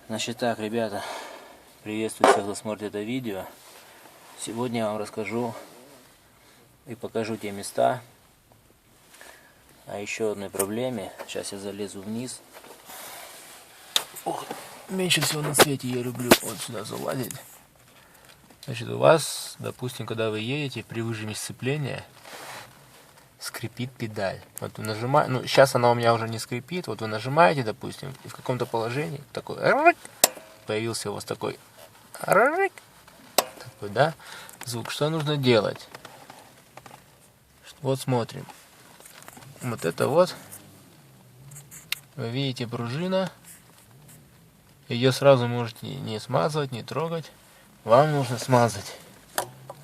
Значит так, ребята, приветствую всех, кто смотрит это видео. Сегодня я вам расскажу и покажу те места о еще одной проблеме. Сейчас я залезу вниз. Ох, меньше всего на свете я люблю вот сюда залазить. Значит, у вас, допустим, когда вы едете, при выжиме сцепления скрипит педаль. Вот вы нажимаете, ну сейчас она у меня уже не скрипит, вот вы нажимаете, допустим, и в каком-то положении такой появился у вас такой, да, звук. Что нужно делать? Вот смотрим. Вот это вот, вы видите, пружина. Ее сразу можете не смазывать, не трогать. Вам нужно смазать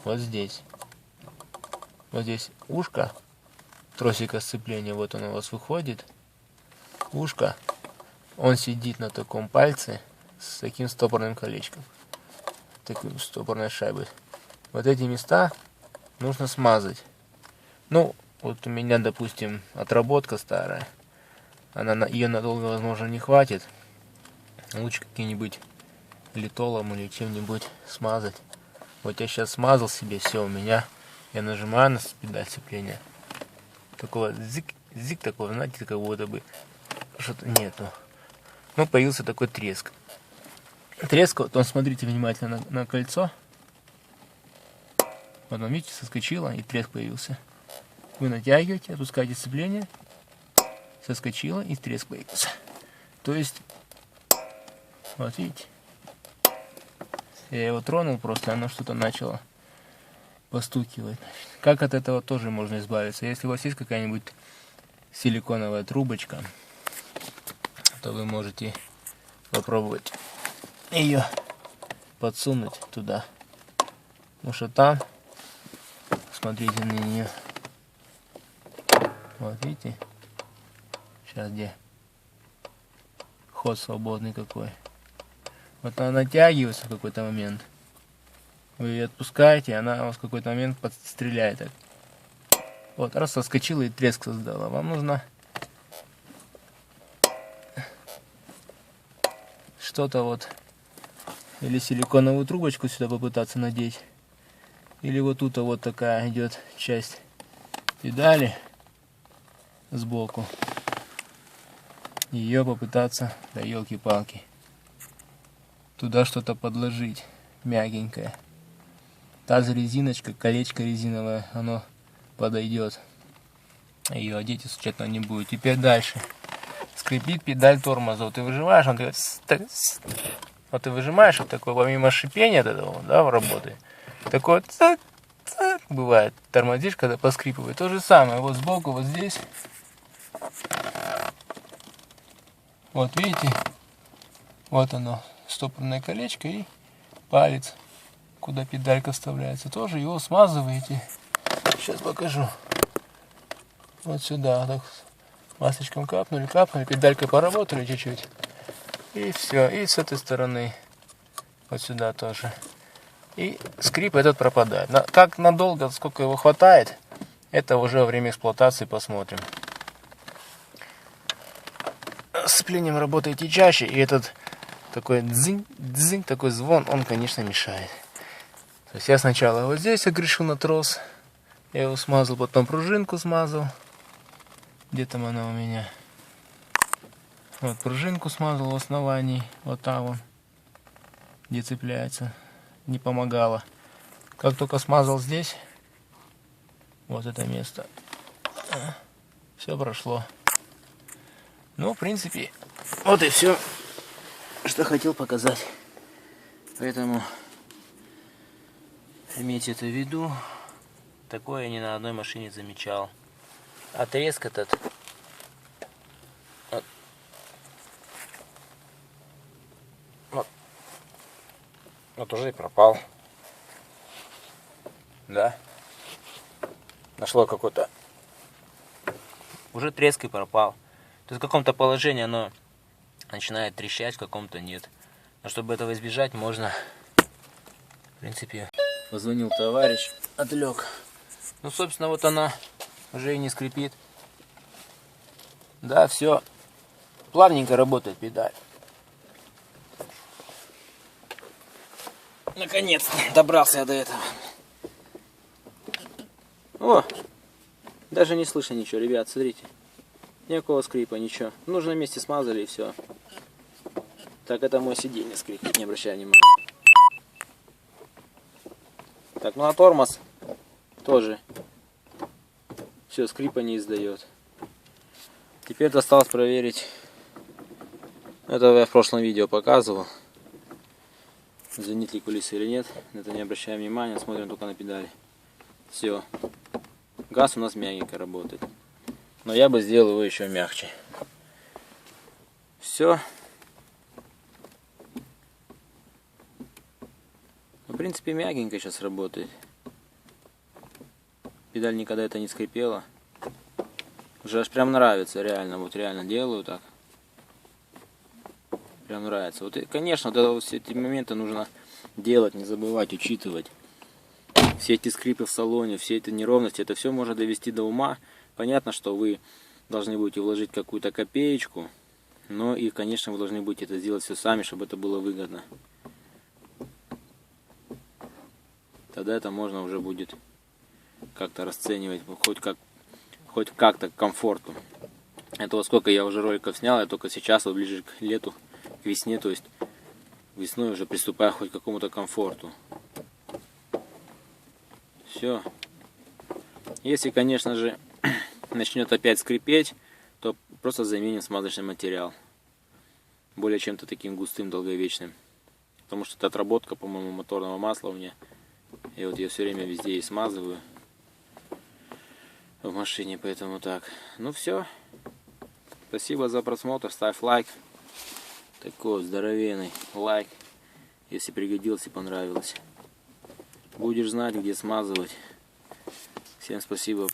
вот здесь. Вот здесь ушко тросика сцепления, вот он у вас выходит. Ушко, он сидит на таком пальце с таким стопорным колечком, такой стопорной шайбой. Вот эти места нужно смазать. Ну, вот у меня, допустим, отработка старая. Ее надолго, возможно, не хватит. Лучше каким-нибудь литолом или чем-нибудь смазать. Вот я сейчас смазал себе, все, у меня. Я нажимаю на педаль сцепления. Такого зик такого, знаете, как будто бы что-то нету. Ну, появился такой треск. Треск, вот он, смотрите внимательно на кольцо. Вот он, видите, соскочило и треск появился. Вы натягиваете, отпускаете сцепление, соскочило и треск появился. То есть, вот видите, я его тронул, просто оно что-то начало постукивать. Как от этого тоже можно избавиться? Если у вас есть какая-нибудь силиконовая трубочка, то вы можете попробовать ее подсунуть туда. Потому что там, смотрите на нее. Вот видите? Сейчас где? Ход свободный какой. Вот она натягивается в какой-то момент. Вы ее отпускаете, она у вас в какой-то момент подстреляет. Так. Вот, раз соскочила и треск создала. Вам нужно что-то вот, или силиконовую трубочку сюда попытаться надеть, или вот тут вот такая идет часть педали сбоку. Ее попытаться, да елки-палки, туда что-то подложить мягенькое. Та же резиночка, колечко резиновое, оно подойдет. Ее одеть и случайно не будет. Теперь дальше. Скрипит педаль тормоза. Вот ты выжимаешь, он такой... Вот ты выжимаешь, вот такое, помимо шипения от этого, да, работает. Такое бывает. Тормозишь, когда поскрипывает. То же самое. Вот сбоку, вот здесь. Вот видите? Вот оно. Стопорное колечко и палец, куда педалька вставляется. Тоже его смазываете. Сейчас покажу. Вот сюда. Так, масличком капнули, педалькой поработали чуть-чуть. И все. И с этой стороны. Вот сюда тоже. И скрип этот пропадает. Как надолго, сколько его хватает, это уже во время эксплуатации посмотрим. С сцеплением работаете чаще, и этот такой дзынь, такой звон, он, конечно, мешает. То есть я сначала вот здесь огрешил на трос, я его смазал, потом пружинку смазал. Где там она у меня? Вот пружинку смазал в основании, вот там вон, где цепляется, не помогало. Как только смазал здесь, вот это место, все прошло. Ну, в принципе, вот и все, что хотел показать. Поэтому имейте это в виду. Такое я ни на одной машине замечал. А треск этот... Вот уже и пропал. Да. Нашло какой-то... Уже треск и пропал. То есть в каком-то положении оно начинает трещать, в каком-то нет. Но чтобы этого избежать, можно, в принципе, позвонил товарищ, отвлек. Ну, собственно, вот она уже и не скрипит. Да, все. Плавненько работает педаль. Наконец-то добрался я до этого. О! Даже не слышно ничего, ребят, смотрите. Никакого скрипа, ничего. В нужном месте смазали и все. Так, это мой сиденье скрипит, не обращай внимания. Так, ну а тормоз тоже. Все, скрипа не издает. Теперь осталось проверить. Это я в прошлом видео показывал. Звенит ли кулиса или нет. Это не обращаем внимания, смотрим только на педали. Все. Газ у нас мягенько работает. Но я бы сделал его еще мягче. Все. В принципе, мягенько сейчас работает. Педаль никогда это не скрипела. Уже аж прям нравится, реально. Вот реально делаю так. Прям нравится. Вот, конечно, вот все эти моменты нужно делать, не забывать, учитывать. Все эти скрипы в салоне, все эти неровности, это все можно довести до ума. Понятно, что вы должны будете вложить какую-то копеечку, но и, конечно, вы должны будете это сделать все сами, чтобы это было выгодно. Тогда это можно уже будет как-то расценивать, хоть как-то к комфорту. Это вот сколько я уже роликов снял, я только сейчас, вот ближе к лету, к весне, то есть весной уже приступаю хоть к какому-то комфорту. Все. Если, конечно же, начнет опять скрипеть, то просто заменим смазочный материал. Более чем-то таким густым, долговечным. Потому что это отработка, по-моему, моторного масла у меня. И вот я все время везде и смазываю в машине, поэтому так. Ну все. Спасибо за просмотр. Ставь лайк. Такой здоровенный лайк. Если пригодился, понравилось. Будешь знать, где смазывать. Всем спасибо.